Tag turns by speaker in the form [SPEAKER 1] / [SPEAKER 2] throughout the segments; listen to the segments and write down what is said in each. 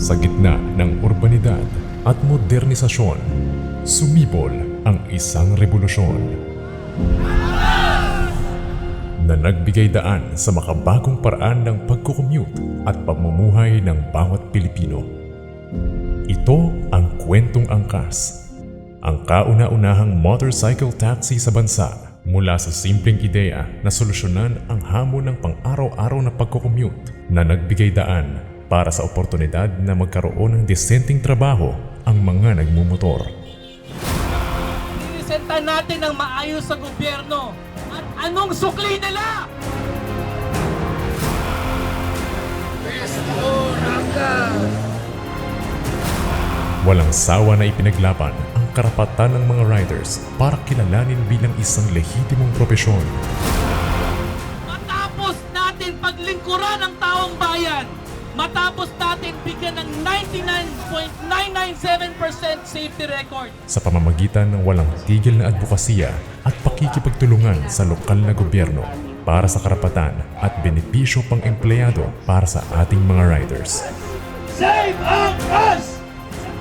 [SPEAKER 1] Sa gitna ng urbanidad at modernisasyon, sumibol ang isang revolusyon na nagbigay daan sa makabagong paraan ng pagkukommute at pamumuhay ng bawat Pilipino. Ito ang Kwentong Angkas, ang kauna-unahang motorcycle taxi sa bansa mula sa simpleng ideya na solusyonan ang hamon ng pang-araw-araw na pagkukommute na nagbigay daan para sa oportunidad na magkaroon ng disenteng trabaho ang mga nagmumotor.
[SPEAKER 2] Inisenta natin ang maayos sa gobyerno. At anong sukli nila?
[SPEAKER 1] Walang sawa na ipinaglaban ang karapatan ng mga riders para kilalanin bilang isang lehitimong propesyon.
[SPEAKER 2] Matapos natin paglingkuran ang taong bayan, matapos natin bigyan ng 99.997% safety record.
[SPEAKER 1] Sa pamamagitan ng walang tigil na advokasya at pakikipagtulungan sa lokal na gobyerno para sa karapatan at benepisyo pang empleyado para sa ating mga riders.
[SPEAKER 2] Save ang us!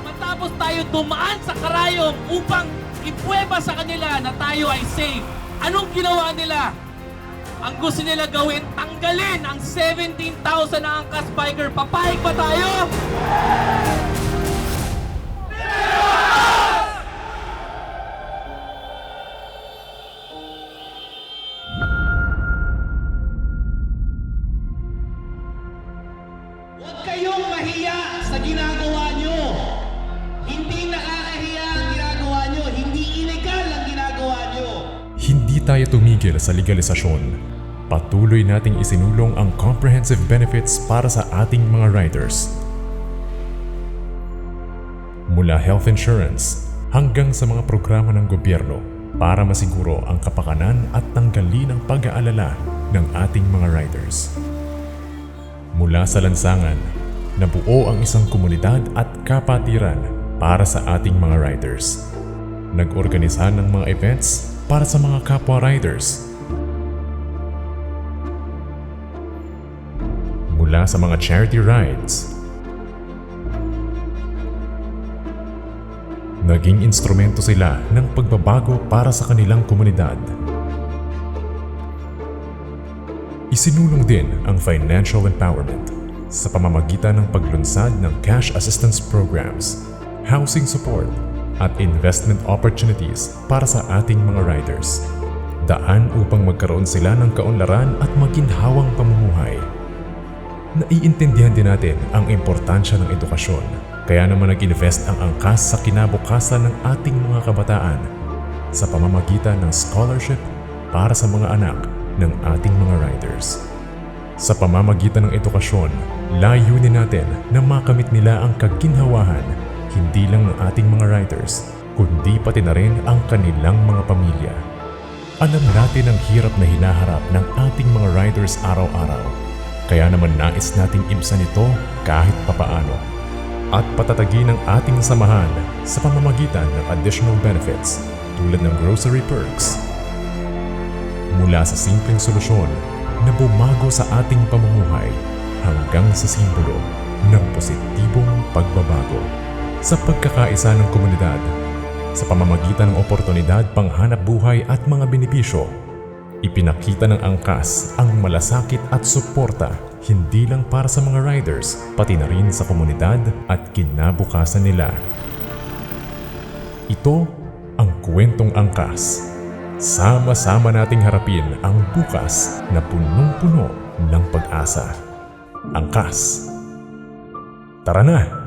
[SPEAKER 2] Matapos tayo dumaan sa karayom upang ipweba sa kanila na tayo ay safe, anong ginawa nila? Ang gusto nila gawin, tanggalin ang 17,000 na angkas biker. Papayag ba tayo?
[SPEAKER 3] Huwag kayong mahiya sa ginagawa nyo. Hindi nakakahiya ang ginagawa nyo. Hindi illegal ang ginagawa nyo.
[SPEAKER 1] Hindi tayo tumigil sa legalisasyon. Patuloy nating isinulong ang comprehensive benefits para sa ating mga riders. Mula health insurance hanggang sa mga programa ng gobyerno para masiguro ang kapakanan at tanggalin ang pag-aalala ng ating mga riders. Mula sa lansangan, nabuo ang isang komunidad at kapatiran para sa ating mga riders. Nag-organisa ng mga events para sa mga kapwa riders. Mula sa mga charity rides, naging instrumento sila ng pagbabago para sa kanilang komunidad. Isinulong din ang financial empowerment sa pamamagitan ng paglunsad ng cash assistance programs, housing support, at investment opportunities para sa ating mga riders. Daan upang magkaroon sila ng kaunlaran at maginhawang pamumuhay. Naiintindihan din natin ang importansya ng edukasyon, kaya naman nag-invest ang angkas sa kinabukasan ng ating mga kabataan sa pamamagitan ng scholarship para sa mga anak ng ating mga riders. Sa pamamagitan ng edukasyon, layunin natin na makamit nila ang kaginhawahan hindi lang ng ating mga riders, kundi pati na rin ang kanilang mga pamilya. Alam natin ang hirap na hinaharap ng ating mga riders araw-araw. Kaya naman nais nating ibsan ito kahit papaano at patatagin ang ating samahan sa pamamagitan ng additional benefits tulad ng grocery perks. Mula sa simpleng solusyon na bumago sa ating pamumuhay hanggang sa simbolo ng positibong pagbabago sa pagkakaisa ng komunidad sa pamamagitan ng oportunidad panghanap buhay at mga benepisyo. Ipinakita ng angkas ang malasakit at suporta hindi lang para sa mga riders, pati na rin sa komunidad at kinabukasan nila. Ito ang Kwentong Angkas. Sama-sama nating harapin ang bukas na punong-puno ng pag-asa. Angkas. Tara na!